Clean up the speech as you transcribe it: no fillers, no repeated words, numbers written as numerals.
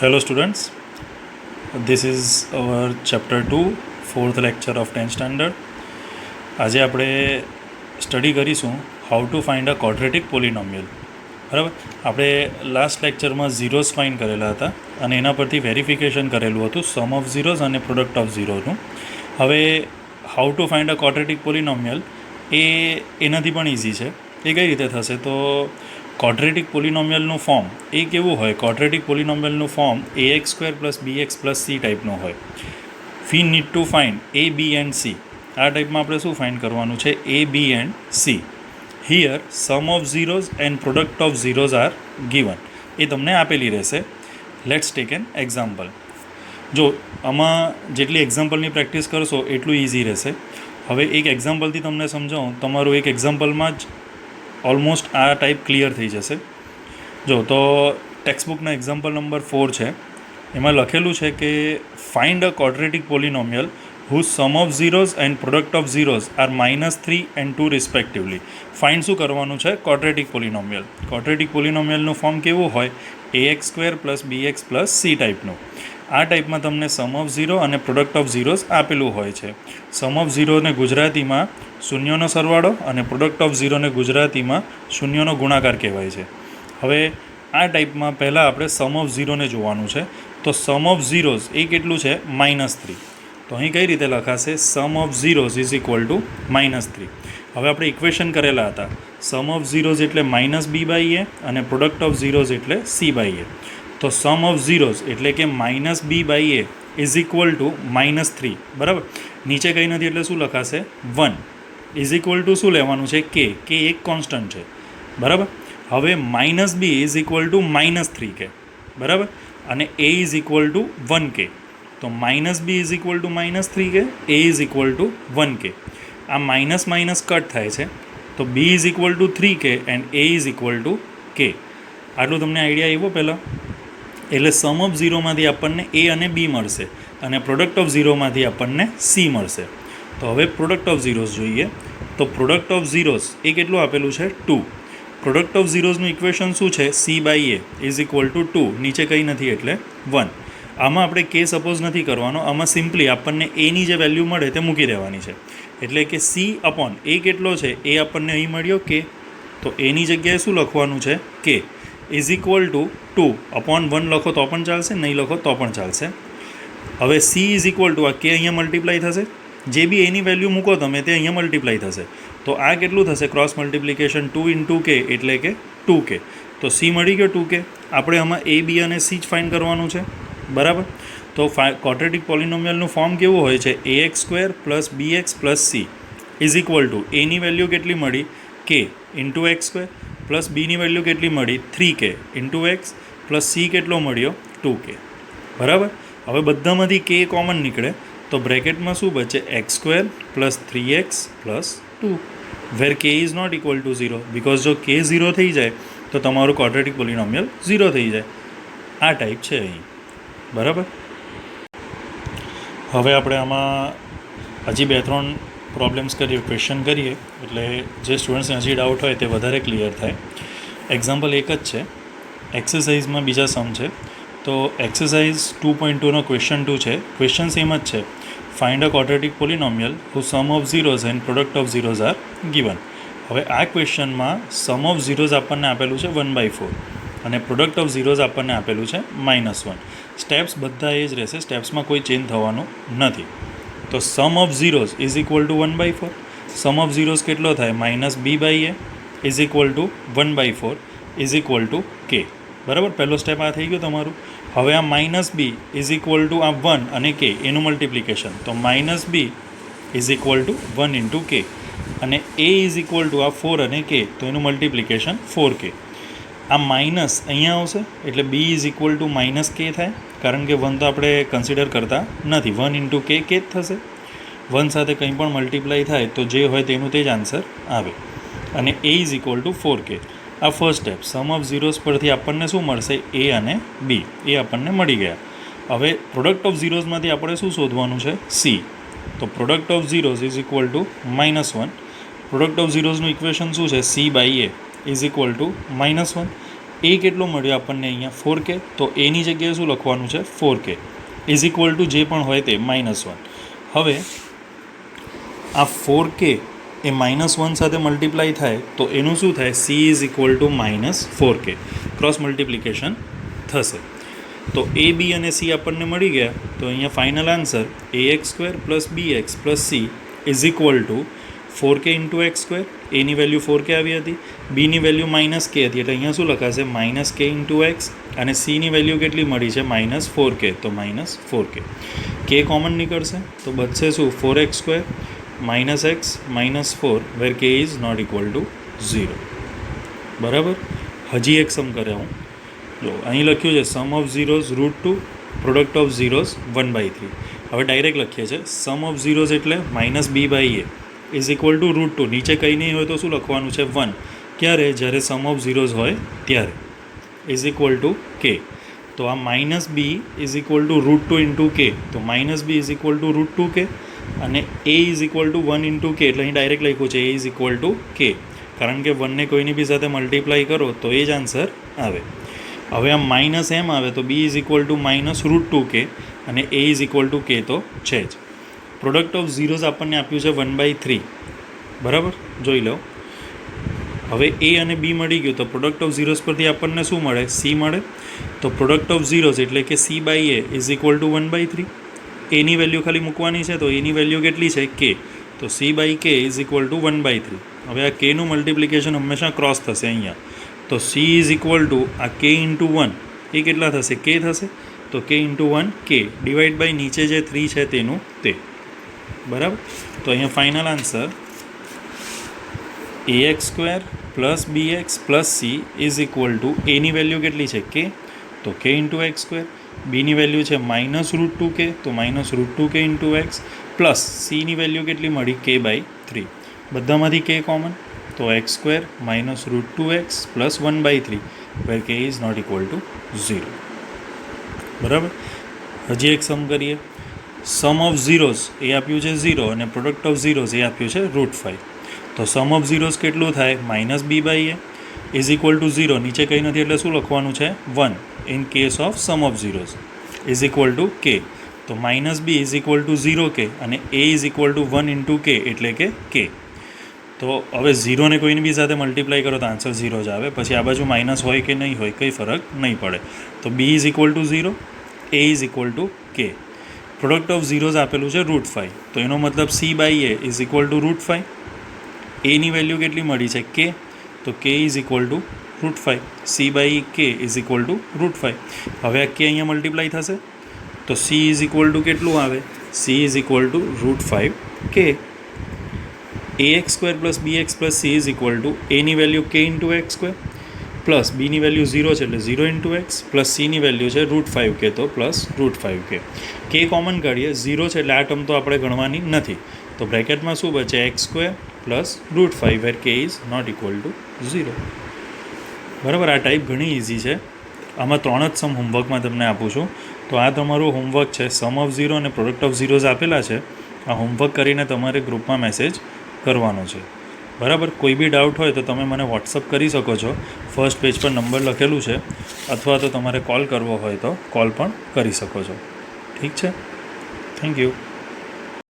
Hello students, this is our chapter 2, fourth lecture of 10th standard. આજે આપણે study કરીશું how to find a quadratic પોલિનોમિયલ. બરાબર, આપણે last લેક્ચરમાં ઝીરોઝ ફાઇન્ડ કરેલા હતા અને એના પરથી વેરિફિકેશન કરેલું હતું સમ ઓફ ઝીરોઝ અને પ્રોડક્ટ ઓફ ઝીરોનું. હવે how to find a quadratic polynomial એનાથી પણ ઇઝી છે. એ કઈ રીતે થશે તો ક્વોડ્રેટિક પોલિનોમિયલનું ફોર્મ એ કેવું હોય? ક્વોડ્રેટિક પોલિનોમિયલનું form ax square plus bx plus c ટાઈપનું હોય. We need to find a b and c. આ ટાઈપમાં આપણે શું ફાઇન્ડ કરવાનું છે? a b and c. Here sum of zeros and product of zeros are given. એ તમને આપેલી રહેશે. Let's take an example. જો આમાં જેટલી એક્ઝામ્પલની પ્રેક્ટિસ કરશો એટલું ઇઝી રહેશે. હવે એક એક્ઝામ્પલથી તમને સમજાવું. તમારું એક એક્ઝામ્પલમાં જ ઓલમોસ્ટ આ ટાઈપ ક્લિયર થઈ જશે. જો તો ટેક્સ્ટબુકના એક્ઝામ્પલ નંબર 4 છે. એમાં લખેલું છે કે find a quadratic પોલિનોમિયલ whose sum of zeros and product of zeros are -3 and 2 respectively. Find શું કરવાનું છે? ક્વોડ્રેટિક પોલિનોમિયલ. ક્વોડ્રેટિક પોલિનોમિયલનું ફોર્મ કેવું હોય? ax square plus bx plus c ટાઈપનું. આ ટાઈપમાં તમને સમ ઓફ ઝીરો અને પ્રોડક્ટ ઓફ ઝીરોઝ આપેલું હોય છે. સમ ઓફ ઝીરોને ગુજરાતીમાં શૂન્યોનો સરવાળો અને પ્રોડક્ટ ઓફ ઝીરોને ગુજરાતીમાં શૂન્યોનો ગુણાકાર કહેવાય છે. હવે આ ટાઈપમાં પહેલાં આપણે સમ ઓફ ઝીરોને જોવાનું છે. તો સમ ઓફ ઝીરોઝ એ કેટલું છે? -3. તો અહીં કઈ રીતે લખાશે? સમ of zeros is equal two -3. હવે આપણે ઇક્વેશન કરેલા હતા. સમ ઓફ ઝીરોઝ એટલે -b/a અને પ્રોડક્ટ ઓફ ઝીરોઝ એટલે c/a. તો સમ ઓફ ઝીરોઝ એટલે કે -b/a ઇઝ ઇક્વલ ટુ -3. બરાબર, નીચે કંઈ નથી એટલે શું લખાશે? 1 ઇઝ ઇક્વલ ટુ શું લેવાનું છે? કે એક કોન્સ્ટન્ટ છે. બરાબર, હવે -b is equal to -3k. બરાબર, અને a is equal to 1k. તો -b is equal to -3k, a is equal to 1k. આ માઇનસ માઇનસ કટ થાય છે. તો b is equal to 3k and a is equal to k. આટલું તમને idea આવ્યો પહેલાં? એટલે સમ ઓફ ઝીરોમાંથી આપણને a અને b મળશે અને પ્રોડક્ટ ઓફ ઝીરોમાંથી આપણને c મળશે. તો હવે પ્રોડક્ટ ઓફ ઝીરોઝ જોઈએ. તો પ્રોડક્ટ ઓફ ઝીરોઝ એ કેટલું આપેલું છે? 2. પ્રોડક્ટ ઓફ ઝીરોઝનું ઇક્વેશન શું છે? c/a is equal two 2. નીચે કંઈ નથી એટલે 1. આમાં આપણે કે સપોઝ નથી કરવાનો. આમાં સિમ્પલી આપણને એની જે વેલ્યુ મળે તે મૂકી દેવાની છે. એટલે કે c અપોન એ કેટલો છે એ આપણને અહીં મળ્યો કે. તો એની જગ્યાએ શું લખવાનું છે? કે ઇઝ ઇક્વલ ટુ 2 અપોન 1 લખો તો પણ ચાલશે, નહીં લખો તો પણ ચાલશે. હવે c ઇઝ ઇક્વલ ટુ આ કે અહીંયા મલ્ટીપ્લાય થશે. જે બી એની વેલ્યુ મૂકો તમે તે અહીંયા મલ્ટીપ્લાય થશે. તો આ કેટલું થશે? ક્રોસ મલ્ટિપ્લિકેશન 2 × k એટલે કે 2k. તો c મળી ગયો 2k. આપણે આમાં a b અને c જ ફાઇન્ડ કરવાનું છે. બરાબર, તો ક્વોડ્રેટિક પોલિનોમિયલનું ફોર્મ કેવું હોય છે? ax square plus bx plus c is equal to એની વેલ્યુ કેટલી મળી? k into x square plus બીની વેલ્યુ કેટલી મળી? 3k into x plus c કેટલો મળ્યો? 2k. બરાબર, હવે બધામાંથી k કોમન નીકળે તો બ્રેકેટમાં શું બચે? X square plus 3x plus 2 where k is not equal to 0. Because જો k 0 થઈ જાય તો તમારું ક્વોડ્રેટિક પોલિનોમિયલ 0 થઈ જાય. આ ટાઈપ છે અહીં. બરાબર, હવે આપણે આમાં હજી 2-3 પ્રોબ્લેમ્સ કરીએ, ક્વેશ્ચન કરીએ, એટલે જે સ્ટુડન્ટ્સને હજી ડાઉટ હોય તે વધારે ક્લિયર થાય. એક્ઝામ્પલ એક જ છે. એક્સરસાઇઝમાં બીજા સમ છે. તો એક્સરસાઇઝ 2.2નો ક્વેશ્ચન 2 છે. ક્વેશ્ચન સેમ જ છે. Find a quadratic પોલિનોમિયલ whose sum of zeros and product of zeros are given. હવે આ ક્વેશ્ચનમાં સમ ઓફ ઝીરોઝ આપણને આપેલું છે 1/4 અને પ્રોડક્ટ ઓફ ઝીરોઝ આપણને આપેલું છે -1. સ્ટેપ્સ બધા એ જ રહેશે. સ્ટેપ્સમાં કોઈ ચેન્જ થવાનું નથી. તો sum of zeros is equal to 1/4. Sum of zeros કેટલો થાય? -b/a is equal to 1/4 is equal to k. બરાબર, પહેલો સ્ટેપ આ થઈ ગયો તમારું. હવે આ -b ઇઝ ઇક્વલ ટુ આ 1 અને k એનું મલ્ટિપ્લિકેશન. તો -b is equal to 1 × k અને a ઇઝ ઇક્વલ ટુ આ 4 અને k, તો એનું મલ્ટિપ્લિકેશન 4k. આ માઇનસ અહીંયા આવશે એટલે b is equal to -k થાય. કારણ કે 1 તો આપણે કન્સિડર કરતા નથી. 1 × k જ થશે. 1 સાથે કંઈ પણ મલ્ટીપ્લાય થાય તો જે હોય તેનું તે જ આન્સર આવે. અને a is equal two 4k. આ ફર્સ્ટ સ્ટેપ. સમ ઓફ ઝીરોઝ પરથી આપણને શું મળશે? a અને b એ આપણને મળી ગયા. હવે પ્રોડક્ટ ઓફ ઝીરોઝમાંથી આપણે શું શોધવાનું છે? c. તો product of zeros is equal to -1. Product of ઝીરોઝનું ઇક્વેશન શું છે? c/a is equal to -1. એ કેટલો મળ્યો આપણને અહીંયા 4k, તો એની જગ્યાએ શું લખવાનું છે 4k ઇઝ ઇક્વલ ટુ જે પણ હોય તે -1. હવે આ 4k એ -1 સાથે મલ્ટીપ્લાય થાય તો એનું શું થાય, c is equal two -4k, cross multiplication થશે. તો એ બી અને સી આપણને મળી ગયા. તો અહીંયા final answer ax² + bx + c is equal two 4k into x². Any value 4k આવી હતી, બીની વેલ્યુ -k હતી, એટલે અહીંયા શું લખાશે -k ઇન્ટુ x, અને સીની વેલ્યુ કેટલી મળી છે -4k, તો -4k. k કોમન નીકળશે તો બચશે શું, 4x² - x - 4 where k is not equal to 0. બરાબર. હજી એક સમ કરે હું. જો અહીં લખ્યું છે સમ ઓફ ઝીરોઝ √2, પ્રોડક્ટ ઓફ ઝીરોઝ 1/3. હવે ડાયરેક્ટ લખીએ છીએ સમ ઓફ ઝીરોઝ એટલે -b/a ઇઝ ઇક્વલ ટુ √2. નીચે કંઈ નહીં હોય તો શું લખવાનું છે 1. ક્યારે, જ્યારે સમ ઓફ ઝીરોઝ હોય ત્યારે. Is equal to k. તો આ -b is equal two √2 into k, તો -b is equal two √2k, અને a is equal to 1 into k, એટલે અહીં ડાયરેક્ટ લખ્યું છે a is equal to k, કારણ કે 1ને કોઈની બી સાથે મલ્ટીપ્લાય કરો તો એ જ આન્સર આવે. હવે આ માઇનસ એમ આવે તો b is equal two -√2k, અને a is equal to k તો છે જ. પ્રોડક્ટ ઓફ ઝીરોઝ આપણને આપ્યું છે 1/3. બરાબર, જોઈ લો. હવે a અને b મળી ગયું તો પ્રોડક્ટ ઓફ ઝીરોઝ પરથી આપણને શું મળે, c મળે. તો પ્રોડક્ટ ઓફ ઝીરોઝ એટલે કે c/a is equal two 1/3. Any value ખાલી મૂકવાની છે, તો એની વેલ્યુ કેટલી છે k, તો c/k ઇઝ ઇક્વલ ટુ 1/3. હવે આ kનું મલ્ટિપ્લિકેશન હંમેશા ક્રોસ થશે અહીંયા, તો c ઇઝ ઇક્વલ ટુ આ k ઇન્ટુ 1 એ કેટલા થશે, k થશે, તો k into 1 k divide by નીચે જે 3 છે તેનું તે. બરાબર. તો અહીંયા final answer ax² + bx + c is equal to એની વેલ્યુ કેટલી છે k, તો k ઇન્ટુ x², બીની વેલ્યુ છે -√2k, તો -√2k ઇન્ટુ x, પ્લસ સીની વેલ્યુ કેટલી મળી k/3. બધામાંથી k કોમન, તો x² -√2x + 1/3 where k is not equal to 0. બરાબર. હજી એક સમ કરીએ. સમ ઓફ ઝીરોઝ એ આપ્યું છે 0, અને પ્રોડક્ટ ઓફ ઝીરોઝ એ આપ્યું છે √5. તો સમ ઓફ ઝીરોઝ કેટલું થાય, -b/a ઇઝ ઇક્વલ ટુ 0. નીચે કંઈ નથી એટલે શું લખવાનું છે 1 in case of sum of zeros is equal to k. તો -b is equal to 0k, અને a is equal to 1 into k એટલે કે k. તો હવે 0ને કોઈની બી સાથે મલ્ટીપ્લાય કરો તો આન્સર 0 જ આવે. પછી આ બાજુ માઇનસ હોય કે નહીં હોય કંઈ ફરક નહીં પડે. તો b is equal to 0, a is equal to k. Product of zeros આપેલું છે √5, તો એનો મતલબ c/a ઇઝ ઇક્વલ ટુ √5. એની વેલ્યુ કેટલી મળી છે k, તો k is equal to √5. c/k is equal to √5. હવે આ k અહીંયા મલ્ટીપ્લાય થશે તો c ઇઝ ઇક્વલ ટુ કેટલું આવે, c is equal to √5k. ax² + bx + c is equal to એની value k into x², plus બીની વેલ્યુ 0 છે એટલે 0 ઇન્ટુ x, પ્લસ સીની વેલ્યુ છે √5k, તો પ્લસ √5k. k કોમન કાઢીએ, 0 છે એટલે આ ટર્મ તો આપણે ગણવાની નથી, તો બ્રેકેટમાં શું બચે x² + √5 where k is not equal to 0. બરાબર. આ ટાઈપ ઘણી ઇઝી છે. આમાં 3 જ સમ હોમવર્કમાં તમને આપું છું. તો આ તમારું હોમવર્ક છે. સમ ઓફ ઝીરો અને પ્રોડક્ટ ઓફ ઝીરોઝ આપેલા છે. આ હોમવર્ક કરીને તમારે ગ્રુપમાં મેસેજ કરવાનો છે. બરાબર. કોઈ બી ડાઉટ હોય તો તમે મને વોટ્સઅપ કરી શકો છો. ફર્સ્ટ પેજ પર નંબર લખેલું છે, અથવા તો તમારે કોલ કરવો હોય તો કોલ પણ કરી શકો છો. ઠીક છે. Thank you.